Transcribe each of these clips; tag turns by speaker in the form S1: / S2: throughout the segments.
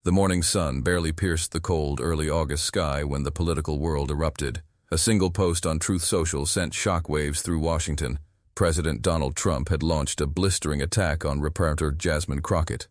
S1: The morning sun barely pierced the cold, early August sky when the political world erupted. A single post on Truth Social sent shockwaves through Washington. President Donald Trump had launched a blistering attack on reporter Jasmine Crockett.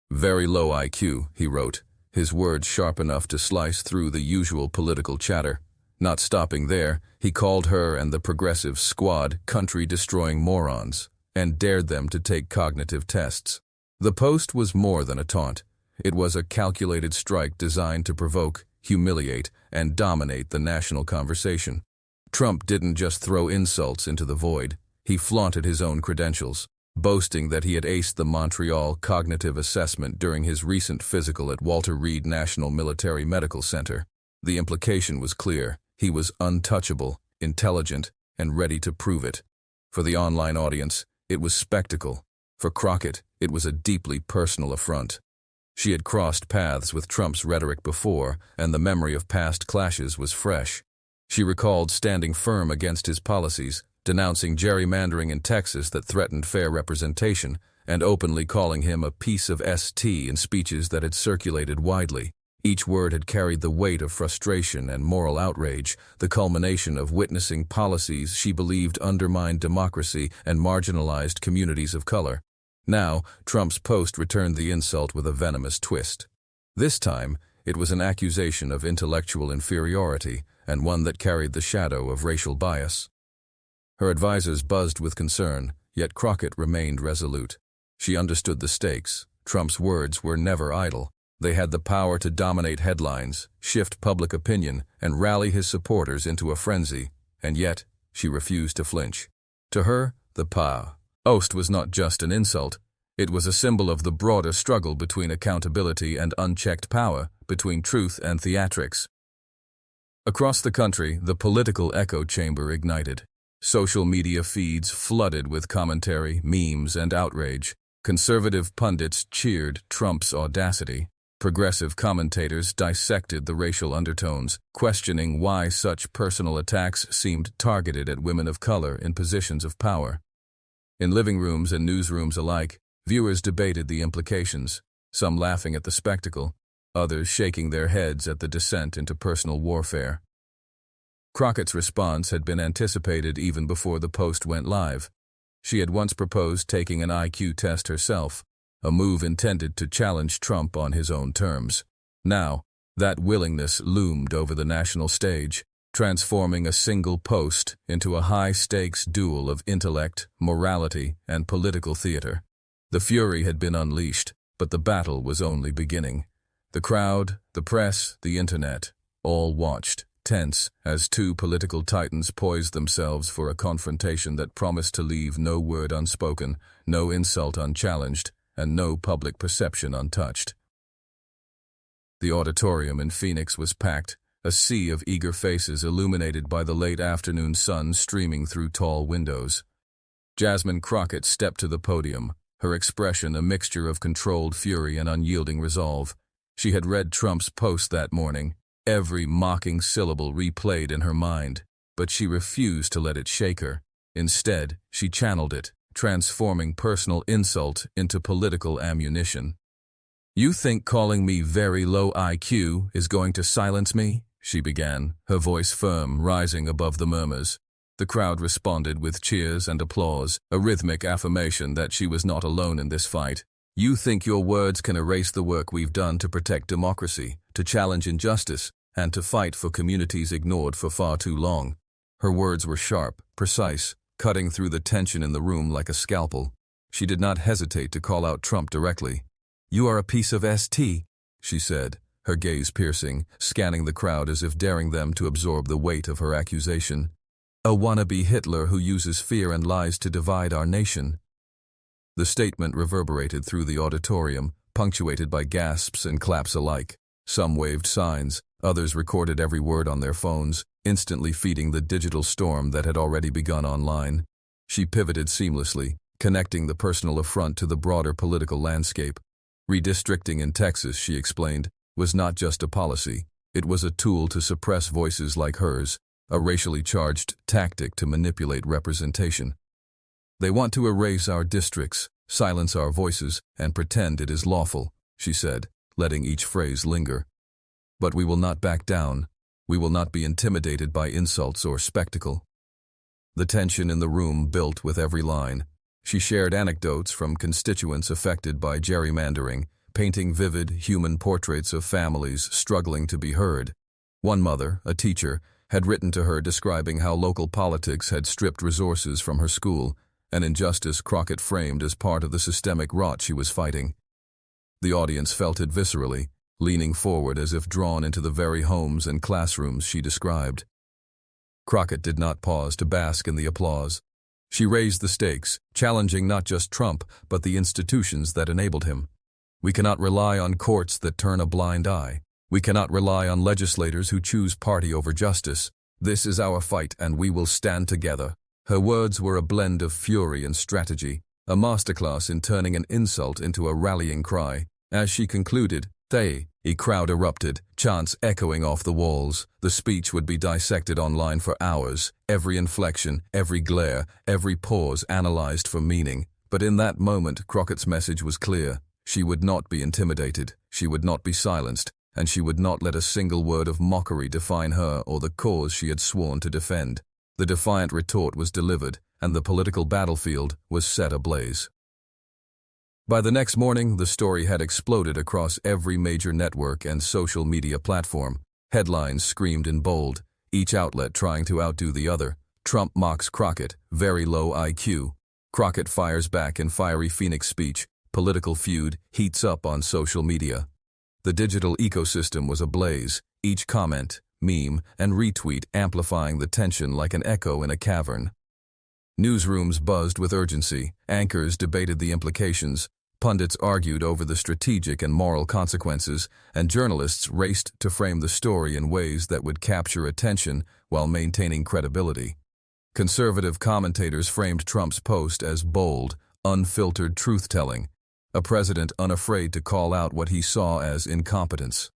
S1: "Very low IQ," he wrote, his words sharp enough to slice through the usual political chatter. Not stopping there, he called her and the progressive squad country-destroying morons, and dared them to take cognitive tests. The post was more than a taunt. It was a calculated strike designed to provoke, humiliate, and dominate the national conversation. Trump didn't just throw insults into the void. He flaunted his own credentials, boasting that he had aced the Montreal Cognitive Assessment during his recent physical at Walter Reed National Military Medical Center. The implication was clear. He was untouchable, intelligent, and ready to prove it. For the online audience, it was spectacle. For Crockett, it was a deeply personal affront. She had crossed paths with Trump's rhetoric before, and the memory of past clashes was fresh. She recalled standing firm against his policies, denouncing gerrymandering in Texas that threatened fair representation, and openly calling him a piece of ST in speeches that had circulated widely. Each word had carried the weight of frustration and moral outrage, the culmination of witnessing policies she believed undermined democracy and marginalized communities of color. Now, Trump's post returned the insult with a venomous twist. This time, it was an accusation of intellectual inferiority, and one that carried the shadow of racial bias. Her advisors buzzed with concern, yet Crockett remained resolute. She understood the stakes. Trump's words were never idle. They had the power to dominate headlines, shift public opinion, and rally his supporters into a frenzy, and yet she refused to flinch. To her, the post was not just an insult. It was a symbol of the broader struggle between accountability and unchecked power, between truth and theatrics. Across the country, the political echo chamber ignited. Social media feeds flooded with commentary, memes, and outrage. Conservative pundits cheered Trump's audacity. Progressive commentators dissected the racial undertones, questioning why such personal attacks seemed targeted at women of color in positions of power. In living rooms and newsrooms alike, viewers debated the implications, some laughing at the spectacle, others shaking their heads at the descent into personal warfare. Crockett's response had been anticipated even before the post went live. She had once proposed taking an IQ test herself, a move intended to challenge Trump on his own terms. Now, that willingness loomed over the national stage, transforming a single post into a high-stakes duel of intellect, morality, and political theater. The fury had been unleashed, but the battle was only beginning. The crowd, the press, the internet, all watched, tense, as two political titans poised themselves for a confrontation that promised to leave no word unspoken, no insult unchallenged, and no public perception untouched. The auditorium in Phoenix was packed, a sea of eager faces illuminated by the late afternoon sun streaming through tall windows. Jasmine Crockett stepped to the podium, her expression a mixture of controlled fury and unyielding resolve. She had read Trump's post that morning, every mocking syllable replayed in her mind, but she refused to let it shake her. Instead, she channeled it, transforming personal insult into political ammunition. "You think calling me very low IQ is going to silence me?" she began, her voice firm, rising above the murmurs. The crowd responded with cheers and applause, a rhythmic affirmation that she was not alone in this fight. "You think your words can erase the work we've done to protect democracy, to challenge injustice, and to fight for communities ignored for far too long." Her words were sharp, precise, cutting through the tension in the room like a scalpel. She did not hesitate to call out Trump directly. "You are a piece of ST," she said, her gaze piercing, scanning the crowd as if daring them to absorb the weight of her accusation. "A wannabe Hitler who uses fear and lies to divide our nation." The statement reverberated through the auditorium, punctuated by gasps and claps alike. Some waved signs, others recorded every word on their phones, instantly feeding the digital storm that had already begun online. She pivoted seamlessly, connecting the personal affront to the broader political landscape. Redistricting in Texas, she explained, was not just a policy. It was a tool to suppress voices like hers, a racially charged tactic to manipulate representation. "They want to erase our districts, silence our voices, and pretend it is lawful," she said, letting each phrase linger. But we will not back down. We will not be intimidated by insults or spectacle. The tension in the room built with every line. She shared anecdotes from constituents affected by gerrymandering, painting vivid human portraits of families struggling to be heard. One mother, a teacher, had written to her describing how local politics had stripped resources from her school, an injustice Crockett framed as part of the systemic rot she was fighting. The audience felt it viscerally, leaning forward as if drawn into the very homes and classrooms she described. Crockett did not pause to bask in the applause. She raised the stakes, challenging not just Trump, but the institutions that enabled him. We cannot rely on courts that turn a blind eye. We cannot rely on legislators who choose party over justice. This is our fight, and we will stand together. Her words were a blend of fury and strategy, a masterclass in turning an insult into a rallying cry. As she concluded, a crowd erupted, chants echoing off the walls. The speech would be dissected online for hours, every inflection, every glare, every pause analyzed for meaning. But in that moment, Crockett's message was clear. She would not be intimidated, she would not be silenced, and she would not let a single word of mockery define her or the cause she had sworn to defend. The defiant retort was delivered, and the political battlefield was set ablaze. By the next morning, the story had exploded across every major network and social media platform. Headlines screamed in bold, each outlet trying to outdo the other. Trump mocks Crockett, very low IQ. Crockett fires back in fiery Phoenix speech. Political feud heats up on social media. The digital ecosystem was ablaze, each comment, meme, and retweet amplifying the tension like an echo in a cavern. Newsrooms buzzed with urgency, anchors debated the implications, pundits argued over the strategic and moral consequences, and journalists raced to frame the story in ways that would capture attention while maintaining credibility. Conservative commentators framed Trump's post as bold, unfiltered truth-telling, a president unafraid to call out what he saw as incompetence.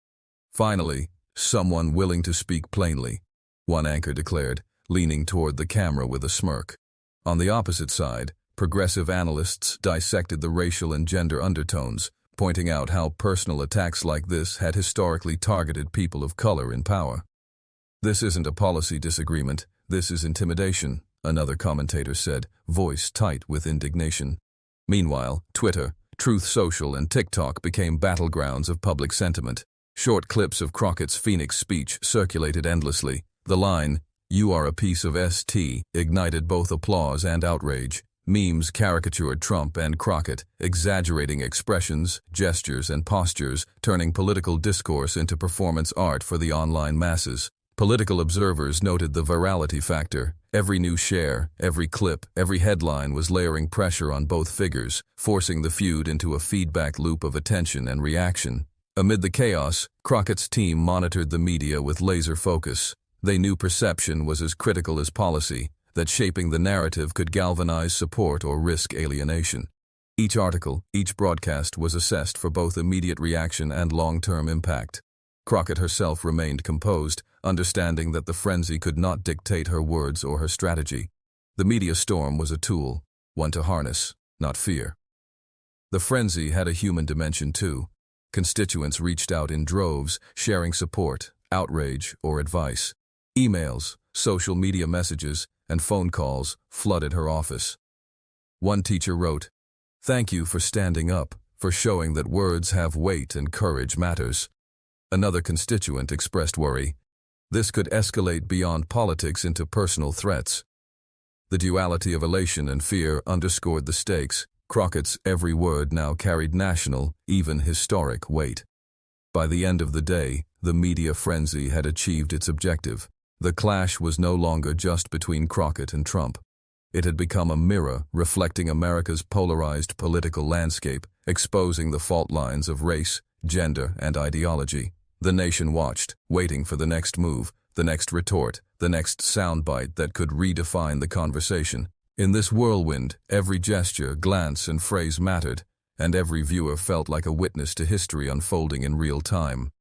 S1: Finally, someone willing to speak plainly, one anchor declared, leaning toward the camera with a smirk. On the opposite side, progressive analysts dissected the racial and gender undertones, pointing out how personal attacks like this had historically targeted people of color in power. This isn't a policy disagreement, this is intimidation, another commentator said, voice tight with indignation. Meanwhile, Twitter, Truth Social, and TikTok became battlegrounds of public sentiment. Short clips of Crockett's Phoenix speech circulated endlessly. The line, "You are a piece of ST," ignited both applause and outrage. Memes caricatured Trump and Crockett, exaggerating expressions, gestures, and postures, turning political discourse into performance art for the online masses. Political observers noted the virality factor. Every new share, every clip, every headline was layering pressure on both figures, forcing the feud into a feedback loop of attention and reaction. Amid the chaos, Crockett's team monitored the media with laser focus. They knew perception was as critical as policy, that shaping the narrative could galvanize support or risk alienation. Each article, each broadcast was assessed for both immediate reaction and long-term impact. Crockett herself remained composed, understanding that the frenzy could not dictate her words or her strategy. The media storm was a tool, one to harness, not fear. The frenzy had a human dimension too. Constituents reached out in droves, sharing support, outrage, or advice. Emails, social media messages, and phone calls flooded her office. One teacher wrote, "Thank you for standing up, for showing that words have weight and courage matters." Another constituent expressed worry. This could escalate beyond politics into personal threats. The duality of elation and fear underscored the stakes. Crockett's every word now carried national, even historic weight. By the end of the day, the media frenzy had achieved its objective. The clash was no longer just between Crockett and Trump. It had become a mirror reflecting America's polarized political landscape, exposing the fault lines of race, gender, and ideology. The nation watched, waiting for the next move, the next retort, the next soundbite that could redefine the conversation. In this whirlwind, every gesture, glance, and phrase mattered, and every viewer felt like a witness to history unfolding in real time.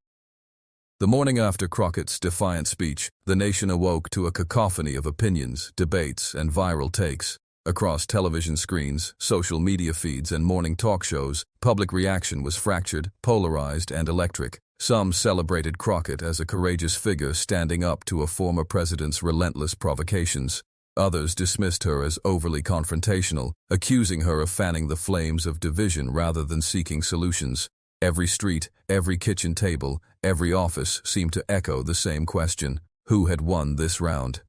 S1: The morning after Crockett's defiant speech, the nation awoke to a cacophony of opinions, debates, and viral takes. Across television screens, social media feeds, and morning talk shows, public reaction was fractured, polarized, and electric. Some celebrated Crockett as a courageous figure standing up to a former president's relentless provocations. Others dismissed her as overly confrontational, accusing her of fanning the flames of division rather than seeking solutions. Every street, every kitchen table, every office seemed to echo the same question: who had won this round?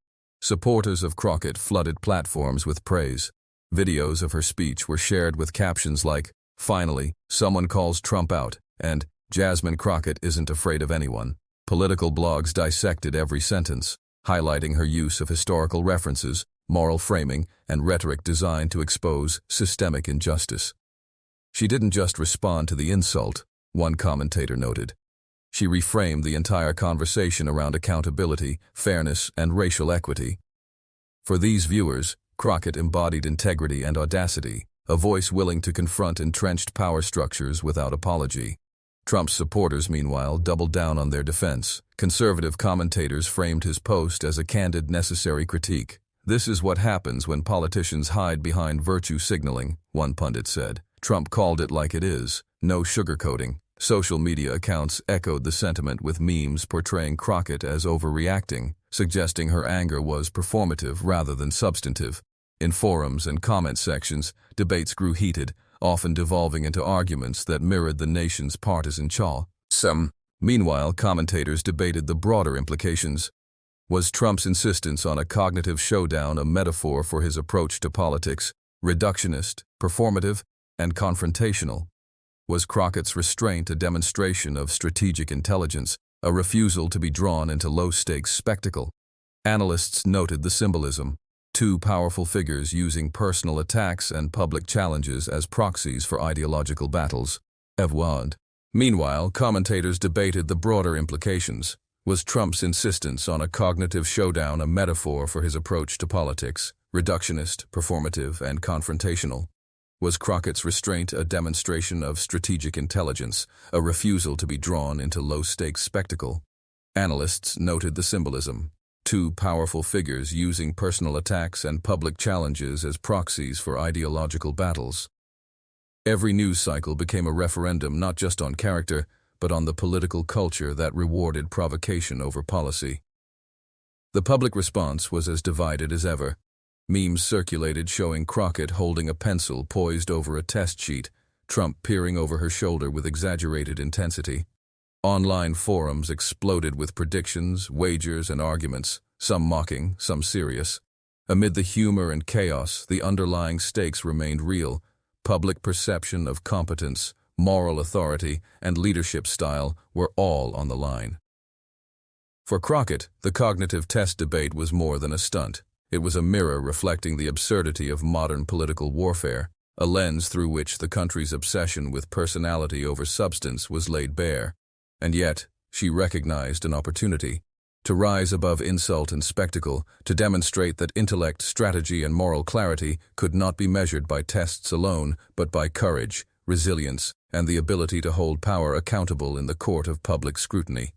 S1: Supporters of Crockett flooded platforms with praise. Videos of her speech were shared with captions like, "Finally, someone calls Trump out," and "Jasmine Crockett isn't afraid of anyone." Political blogs dissected every sentence, highlighting her use of historical references, moral framing, and rhetoric designed to expose systemic injustice. She didn't just respond to the insult, one commentator noted. She reframed the entire conversation around accountability, fairness, and racial equity. For these viewers, Crockett embodied integrity and audacity, a voice willing to confront entrenched power structures without apology. Trump's supporters, meanwhile, doubled down on their defense. Conservative commentators framed his post as a candid, necessary critique. "This is what happens when politicians hide behind virtue signaling," one pundit said. Trump called it like it is, no sugarcoating. Social media accounts echoed the sentiment with memes portraying Crockett as overreacting, suggesting her anger was performative rather than substantive. In forums and comment sections, debates grew heated, often devolving into arguments that mirrored the nation's partisan chaw. Meanwhile, commentators debated the broader implications. Was Trump's insistence on a cognitive showdown a metaphor for his approach to politics, reductionist, performative, and confrontational? Was Crockett's restraint a demonstration of strategic intelligence, a refusal to be drawn into low-stakes spectacle? Analysts noted the symbolism: two powerful figures using personal attacks and public challenges as proxies for ideological battles. Meanwhile, commentators debated the broader implications. Was Trump's insistence on a cognitive showdown a metaphor for his approach to politics, reductionist, performative, and confrontational? Was Crockett's restraint a demonstration of strategic intelligence, a refusal to be drawn into low-stakes spectacle? Analysts noted the symbolism: two powerful figures using personal attacks and public challenges as proxies for ideological battles. Every news cycle became a referendum not just on character, but on the political culture that rewarded provocation over policy. The public response was as divided as ever. Memes circulated showing Crockett holding a pencil poised over a test sheet, Trump peering over her shoulder with exaggerated intensity. Online forums exploded with predictions, wagers, and arguments, some mocking, some serious. Amid the humor and chaos, the underlying stakes remained real. Public perception of competence, moral authority, and leadership style were all on the line. For Crockett, the cognitive test debate was more than a stunt. It was a mirror reflecting the absurdity of modern political warfare, a lens through which the country's obsession with personality over substance was laid bare. And yet, she recognized an opportunity to rise above insult and spectacle, to demonstrate that intellect, strategy, and moral clarity could not be measured by tests alone, but by courage, resilience, and the ability to hold power accountable in the court of public scrutiny.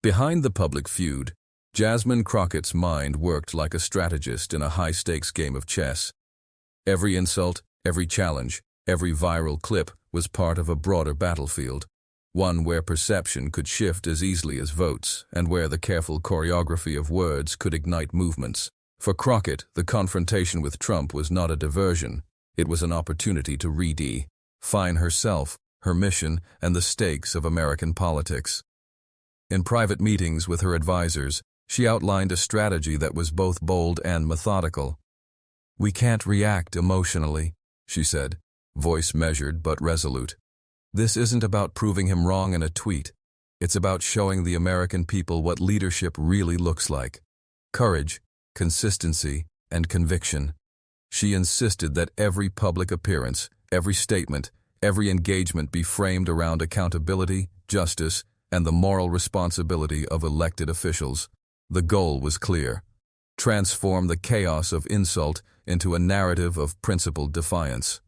S1: Behind the public feud, Jasmine Crockett's mind worked like a strategist in a high-stakes game of chess. Every insult, every challenge, every viral clip was part of a broader battlefield, one where perception could shift as easily as votes, and where the careful choreography of words could ignite movements. For Crockett, the confrontation with Trump was not a diversion. It was an opportunity to redefine herself, her mission, and the stakes of American politics. In private meetings with her advisors, she outlined a strategy that was both bold and methodical. "We can't react emotionally," she said, voice measured but resolute. "This isn't about proving him wrong in a tweet. It's about showing the American people what leadership really looks like: courage, consistency, and conviction." She insisted that every public appearance, every statement, every engagement be framed around accountability, justice, and the moral responsibility of elected officials. The goal was clear: transform the chaos of insult into a narrative of principled defiance.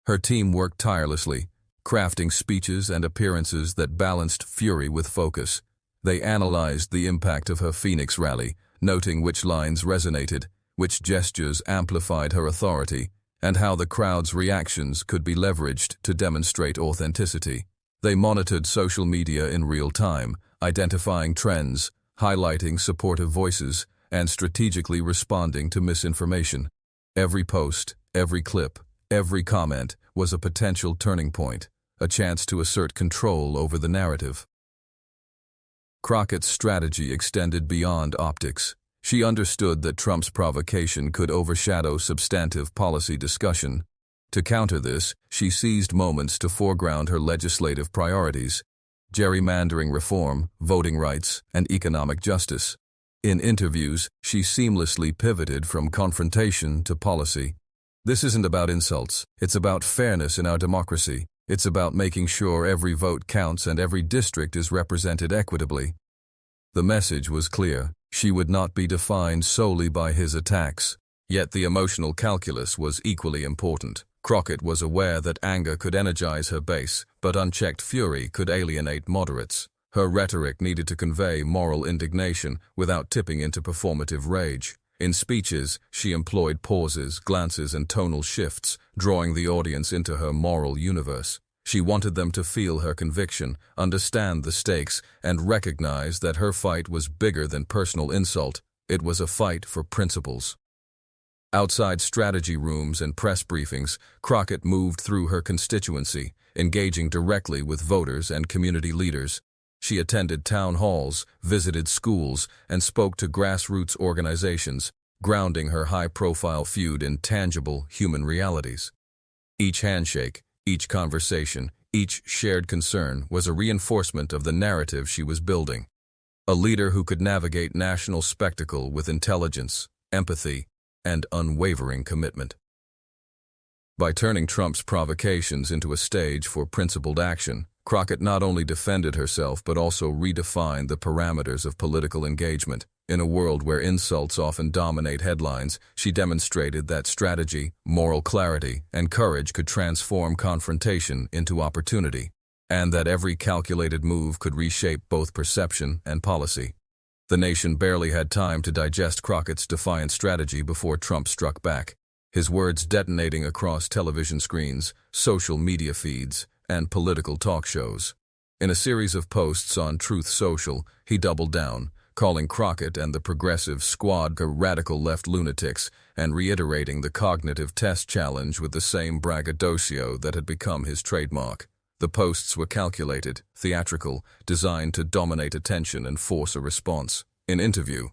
S1: Her team worked tirelessly, crafting speeches and appearances that balanced fury with focus. They analyzed the impact of her Phoenix rally, noting which lines resonated, which gestures amplified her authority, and how the crowd's reactions could be leveraged to demonstrate authenticity. They monitored social media in real time, identifying trends, highlighting supportive voices, and strategically responding to misinformation. Every post, every clip, every comment was a potential turning point, a chance to assert control over the narrative. Crockett's strategy extended beyond optics. She understood that Trump's provocation could overshadow substantive policy discussion. To counter this, she seized moments to foreground her legislative priorities: gerrymandering reform, voting rights, and economic justice. In interviews, she seamlessly pivoted from confrontation to policy. This isn't about insults. It's about fairness in our democracy. It's about making sure every vote counts and every district is represented equitably. The message was clear. She would not be defined solely by his attacks. Yet the emotional calculus was equally important. Crockett was aware that anger could energize her base, but unchecked fury could alienate moderates. Her rhetoric needed to convey moral indignation without tipping into performative rage. In speeches, she employed pauses, glances, and tonal shifts, drawing the audience into her moral universe. She wanted them to feel her conviction, understand the stakes, and recognize that her fight was bigger than personal insult. It was a fight for principles. Outside strategy rooms and press briefings, Crockett moved through her constituency, engaging directly with voters and community leaders. She attended town halls, visited schools, and spoke to grassroots organizations, grounding her high-profile feud in tangible human realities. Each handshake, each conversation, each shared concern was a reinforcement of the narrative she was building. A leader who could navigate national spectacle with intelligence, empathy, and unwavering commitment. By turning Trump's provocations into a stage for principled action, Crockett not only defended herself but also redefined the parameters of political engagement. In a world where insults often dominate headlines, she demonstrated that strategy, moral clarity, and courage could transform confrontation into opportunity, and that every calculated move could reshape both perception and policy. The nation barely had time to digest Crockett's defiant strategy before Trump struck back, his words detonating across television screens, social media feeds, and political talk shows. In a series of posts on Truth Social, he doubled down, calling Crockett and the progressive squad radical left lunatics and reiterating the cognitive test challenge with the same braggadocio that had become his trademark. The posts were calculated, theatrical, designed to dominate attention and force a response. In interview,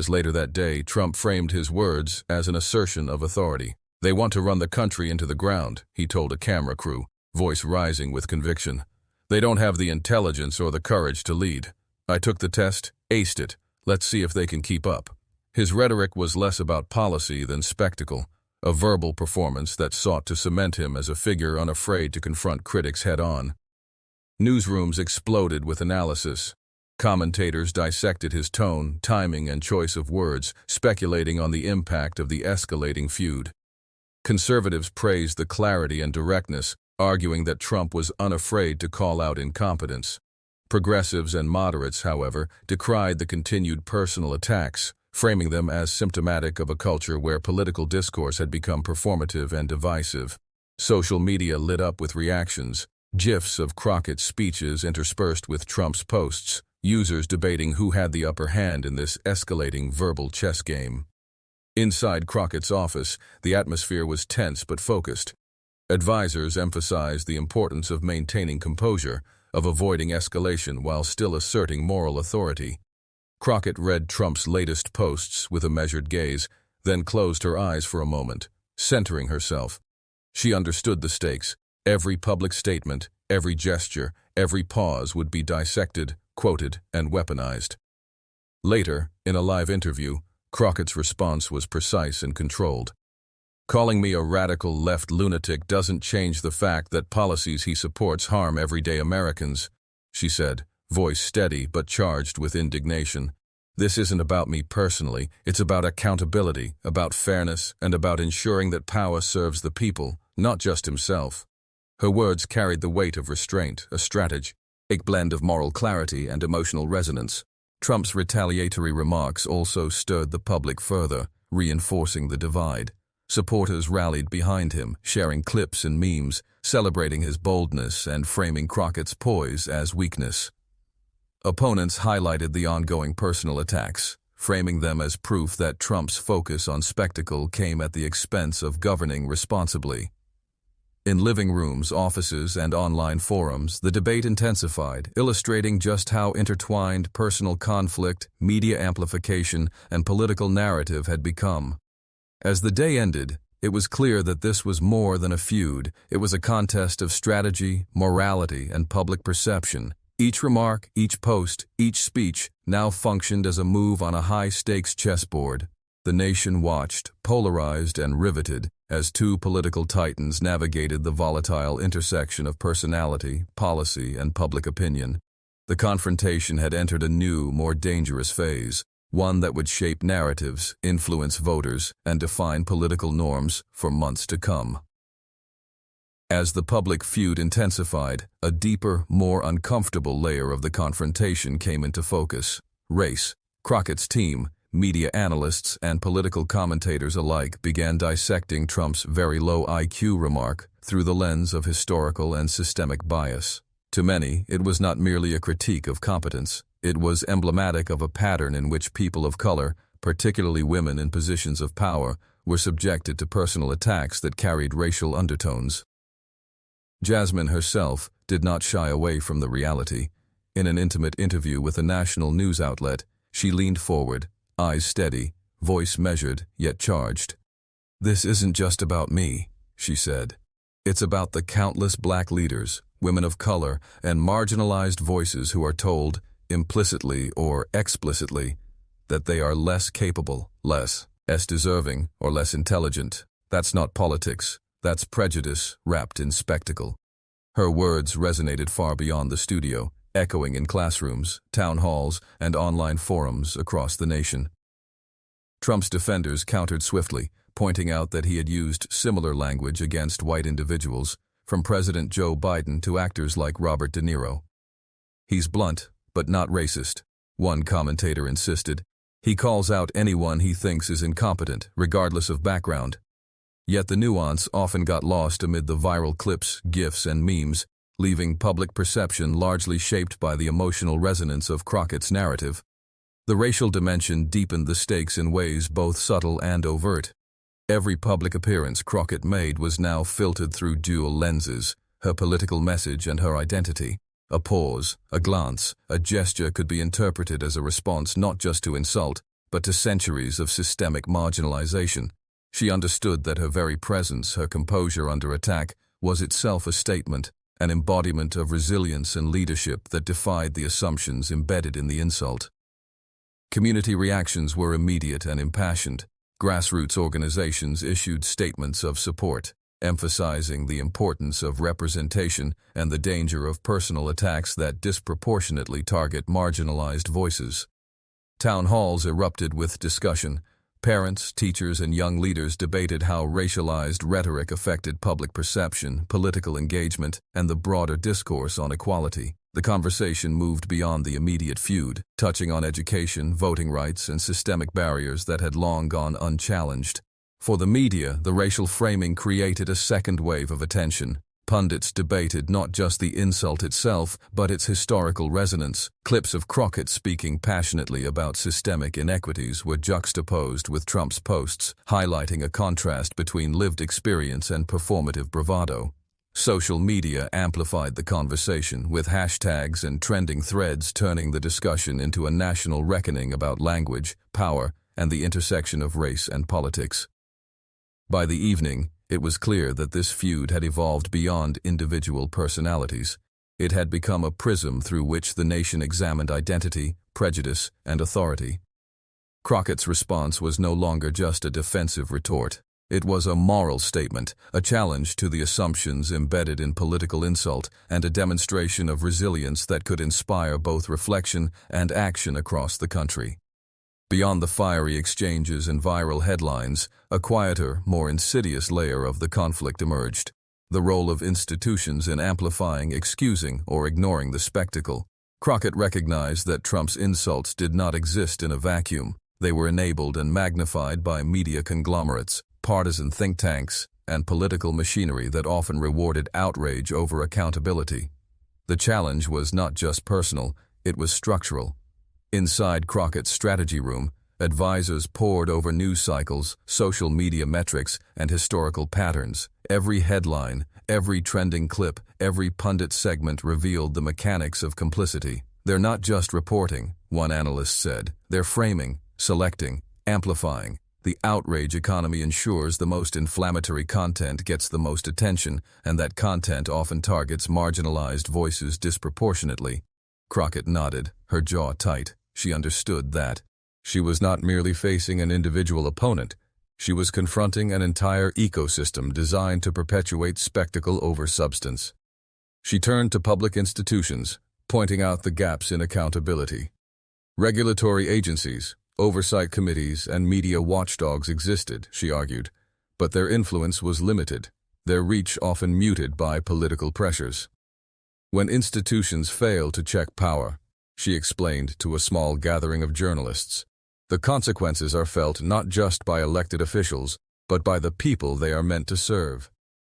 S1: later that day, Trump framed his words as an assertion of authority. "They want to run the country into the ground," he told a camera crew, voice rising with conviction. "They don't have the intelligence or the courage to lead. I took the test, aced it. Let's see if they can keep up." His rhetoric was less about policy than spectacle, a verbal performance that sought to cement him as a figure unafraid to confront critics head-on. Newsrooms exploded with analysis. Commentators dissected his tone, timing, and choice of words, speculating on the impact of the escalating feud. Conservatives praised the clarity and directness, arguing that Trump was unafraid to call out incompetence. Progressives and moderates, however, decried the continued personal attacks, framing them as symptomatic of a culture where political discourse had become performative and divisive. Social media lit up with reactions, GIFs of Crockett's speeches interspersed with Trump's posts, users debating who had the upper hand in this escalating verbal chess game. Inside Crockett's office, the atmosphere was tense but focused. Advisors emphasized the importance of maintaining composure, of avoiding escalation while still asserting moral authority. Crockett read Trump's latest posts with a measured gaze, then closed her eyes for a moment, centering herself. She understood the stakes. Every public statement, every gesture, every pause would be dissected, quoted, and weaponized. Later, in a live interview, Crockett's response was precise and controlled. "Calling me a radical left lunatic doesn't change the fact that policies he supports harm everyday Americans," she said, voice steady but charged with indignation. "This isn't about me personally, it's about accountability, about fairness, and about ensuring that power serves the people, not just himself." Her words carried the weight of restraint, a strategic blend of moral clarity and emotional resonance. Trump's retaliatory remarks also stirred the public further, reinforcing the divide. Supporters rallied behind him, sharing clips and memes, celebrating his boldness and framing Crockett's poise as weakness. Opponents highlighted the ongoing personal attacks, framing them as proof that Trump's focus on spectacle came at the expense of governing responsibly. In living rooms, offices, and online forums, the debate intensified, illustrating just how intertwined personal conflict, media amplification, and political narrative had become. As the day ended, it was clear that this was more than a feud. It was a contest of strategy, morality, and public perception. Each remark, each post, each speech now functioned as a move on a high-stakes chessboard. The nation watched, polarized and riveted, as two political titans navigated the volatile intersection of personality, policy, and public opinion. The confrontation had entered a new, more dangerous phase, one that would shape narratives, influence voters, and define political norms for months to come. As the public feud intensified, a deeper, more uncomfortable layer of the confrontation came into focus. Race. Crockett's team, media analysts, and political commentators alike began dissecting Trump's very low IQ remark through the lens of historical and systemic bias. To many, it was not merely a critique of competence. It was emblematic of a pattern in which people of color, particularly women in positions of power, were subjected to personal attacks that carried racial undertones. Jasmine herself did not shy away from the reality. In an intimate interview with a national news outlet, she leaned forward, eyes steady, voice measured yet charged. "This isn't just about me," she said. "It's about the countless black leaders, women of color, and marginalized voices who are told, implicitly or explicitly, that they are less capable, less deserving, or less intelligent. That's not politics. That's prejudice wrapped in spectacle." Her words resonated far beyond the studio, echoing in classrooms, town halls, and online forums across the nation. Trump's defenders countered swiftly, pointing out that he had used similar language against white individuals, from President Joe Biden to actors like Robert De Niro. "He's blunt, but not racist," one commentator insisted. "He calls out anyone he thinks is incompetent, regardless of background." Yet the nuance often got lost amid the viral clips, GIFs, and memes, leaving public perception largely shaped by the emotional resonance of Crockett's narrative. The racial dimension deepened the stakes in ways both subtle and overt. Every public appearance Crockett made was now filtered through dual lenses, her political message and her identity. A pause, a glance, a gesture could be interpreted as a response not just to insult, but to centuries of systemic marginalization. She understood that her very presence, her composure under attack, was itself a statement, an embodiment of resilience and leadership that defied the assumptions embedded in the insult. Community reactions were immediate and impassioned. Grassroots organizations issued statements of support, emphasizing the importance of representation and the danger of personal attacks that disproportionately target marginalized voices. Town halls erupted with discussion. Parents, teachers, and young leaders debated how racialized rhetoric affected public perception, political engagement, and the broader discourse on equality. The conversation moved beyond the immediate feud, touching on education, voting rights, and systemic barriers that had long gone unchallenged. For the media, the racial framing created a second wave of attention. Pundits debated not just the insult itself, but its historical resonance. Clips of Crockett speaking passionately about systemic inequities were juxtaposed with Trump's posts, highlighting a contrast between lived experience and performative bravado. Social media amplified the conversation, with hashtags and trending threads turning the discussion into a national reckoning about language, power, and the intersection of race and politics. By the evening, it was clear that this feud had evolved beyond individual personalities. It had become a prism through which the nation examined identity, prejudice, and authority. Crockett's response was no longer just a defensive retort. It was a moral statement, a challenge to the assumptions embedded in political insult, and a demonstration of resilience that could inspire both reflection and action across the country. Beyond the fiery exchanges and viral headlines, a quieter, more insidious layer of the conflict emerged. The role of institutions in amplifying, excusing, or ignoring the spectacle. Crockett recognized that Trump's insults did not exist in a vacuum. They were enabled and magnified by media conglomerates, partisan think tanks, and political machinery that often rewarded outrage over accountability. The challenge was not just personal, it was structural. Inside Crockett's strategy room, advisors pored over news cycles, social media metrics, and historical patterns. Every headline, every trending clip, every pundit segment revealed the mechanics of complicity. "They're not just reporting," one analyst said. "They're framing, selecting, amplifying. The outrage economy ensures the most inflammatory content gets the most attention, and that content often targets marginalized voices disproportionately." Crockett nodded, her jaw tight. She understood that. She was not merely facing an individual opponent. She was confronting an entire ecosystem designed to perpetuate spectacle over substance. She turned to public institutions, pointing out the gaps in accountability. Regulatory agencies, oversight committees, and media watchdogs existed, she argued, but their influence was limited, their reach often muted by political pressures. When institutions fail to check power, she explained to a small gathering of journalists, the consequences are felt not just by elected officials, but by the people they are meant to serve.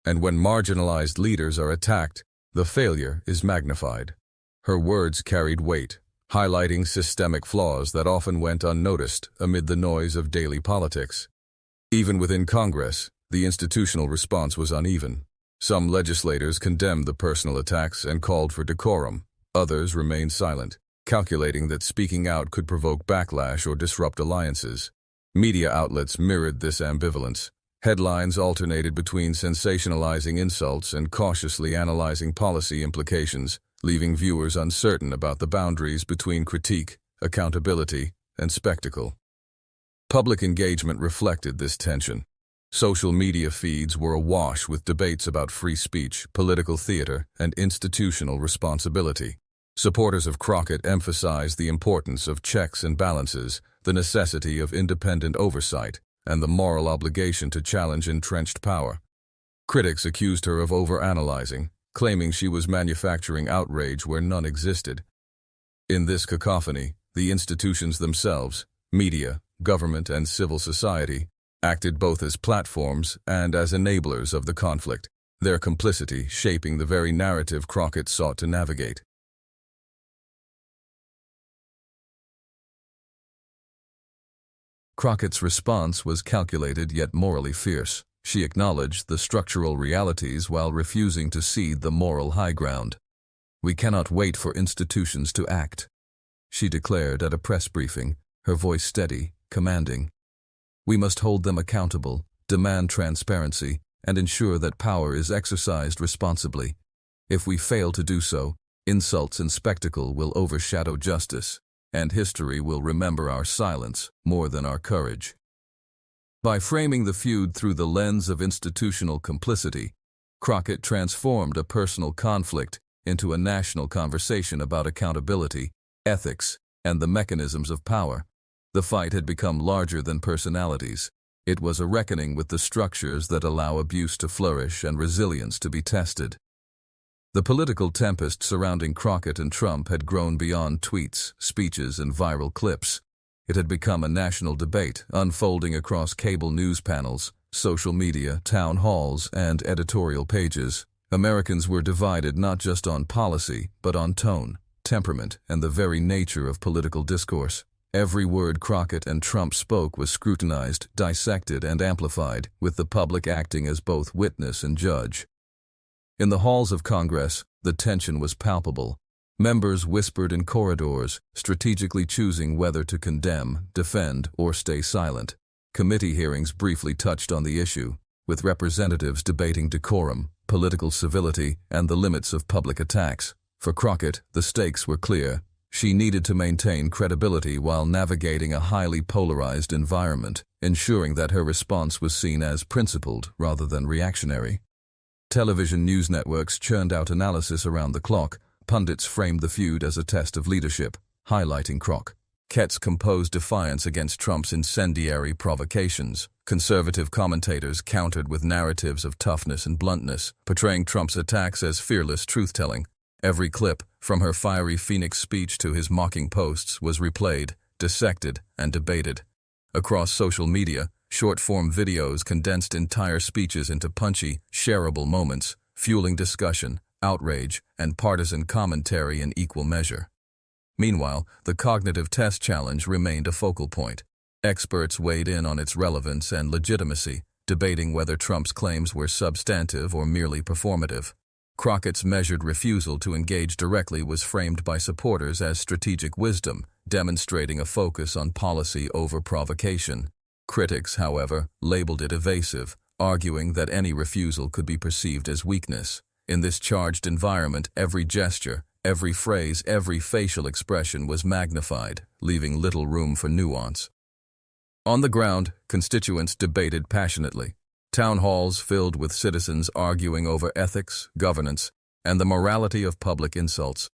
S1: And when marginalized leaders are attacked, the failure is magnified. Her words carried weight, highlighting systemic flaws that often went unnoticed amid the noise of daily politics. Even within Congress, the institutional response was uneven. Some legislators condemned the personal attacks and called for decorum. Others remained silent, calculating that speaking out could provoke backlash or disrupt alliances. Media outlets mirrored this ambivalence. Headlines alternated between sensationalizing insults and cautiously analyzing policy implications, leaving viewers uncertain about the boundaries between critique, accountability, and spectacle. Public engagement reflected this tension. Social media feeds were awash with debates about free speech, political theater, and institutional responsibility. Supporters of Crockett emphasized the importance of checks and balances, the necessity of independent oversight, and the moral obligation to challenge entrenched power. Critics accused her of overanalyzing, claiming she was manufacturing outrage where none existed. In this cacophony, the institutions themselves, media, government, and civil society, acted both as platforms and as enablers of the conflict, their complicity shaping the very narrative Crockett sought to navigate. Crockett's response was calculated yet morally fierce. She acknowledged the structural realities while refusing to cede the moral high ground. "We cannot wait for institutions to act," she declared at a press briefing, her voice steady, commanding. "We must hold them accountable, demand transparency, and ensure that power is exercised responsibly. If we fail to do so, insults and spectacle will overshadow justice, and history will remember our silence more than our courage." By framing the feud through the lens of institutional complicity, Crockett transformed a personal conflict into a national conversation about accountability, ethics, and the mechanisms of power. The fight had become larger than personalities. It was a reckoning with the structures that allow abuse to flourish and resilience to be tested. The political tempest surrounding Crockett and Trump had grown beyond tweets, speeches, and viral clips. It had become a national debate, unfolding across cable news panels, social media, town halls, and editorial pages. Americans were divided not just on policy, but on tone, temperament, and the very nature of political discourse. Every word Crockett and Trump spoke was scrutinized, dissected, and amplified, with the public acting as both witness and judge. In the halls of Congress, the tension was palpable. Members whispered in corridors, strategically choosing whether to condemn, defend, or stay silent. Committee hearings briefly touched on the issue, with representatives debating decorum, political civility, and the limits of public attacks. For Crockett, the stakes were clear. She needed to maintain credibility while navigating a highly polarized environment, ensuring that her response was seen as principled rather than reactionary. Television news networks churned out analysis around the clock. Pundits framed the feud as a test of leadership, highlighting Crockett's composed defiance against Trump's incendiary provocations. Conservative commentators countered with narratives of toughness and bluntness, portraying Trump's attacks as fearless truth-telling. Every clip, from her fiery Phoenix speech to his mocking posts, was replayed, dissected, and debated. Across social media, short-form videos condensed entire speeches into punchy, shareable moments, fueling discussion, outrage, and partisan commentary in equal measure. Meanwhile, the cognitive test challenge remained a focal point. Experts weighed in on its relevance and legitimacy, debating whether Trump's claims were substantive or merely performative. Crockett's measured refusal to engage directly was framed by supporters as strategic wisdom, demonstrating a focus on policy over provocation. Critics, however, labeled it evasive, arguing that any refusal could be perceived as weakness. In this charged environment, every gesture, every phrase, every facial expression was magnified, leaving little room for nuance. On the ground, constituents debated passionately. Town halls filled with citizens arguing over ethics, governance, and the morality of public insults.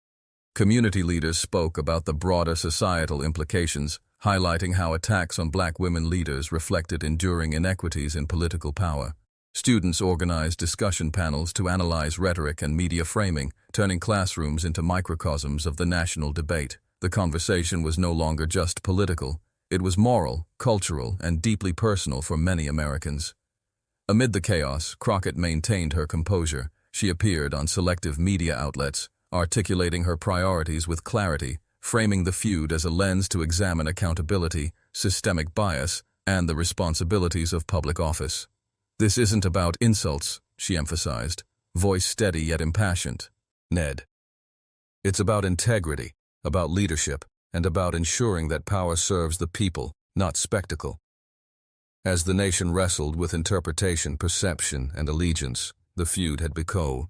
S1: Community leaders spoke about the broader societal implications, highlighting how attacks on black women leaders reflected enduring inequities in political power. Students organized discussion panels to analyze rhetoric and media framing, turning classrooms into microcosms of the national debate. The conversation was no longer just political. It was moral, cultural, and deeply personal for many Americans. Amid the chaos, Crockett maintained her composure. She appeared on selective media outlets, articulating her priorities with clarity, framing the feud as a lens to examine accountability, systemic bias, and the responsibilities of public office. "This isn't about insults," she emphasized, voice steady yet impassioned. "Ned. It's about integrity, about leadership, and about ensuring that power serves the people, not spectacle." As the nation wrestled with interpretation, perception, and allegiance, the feud had become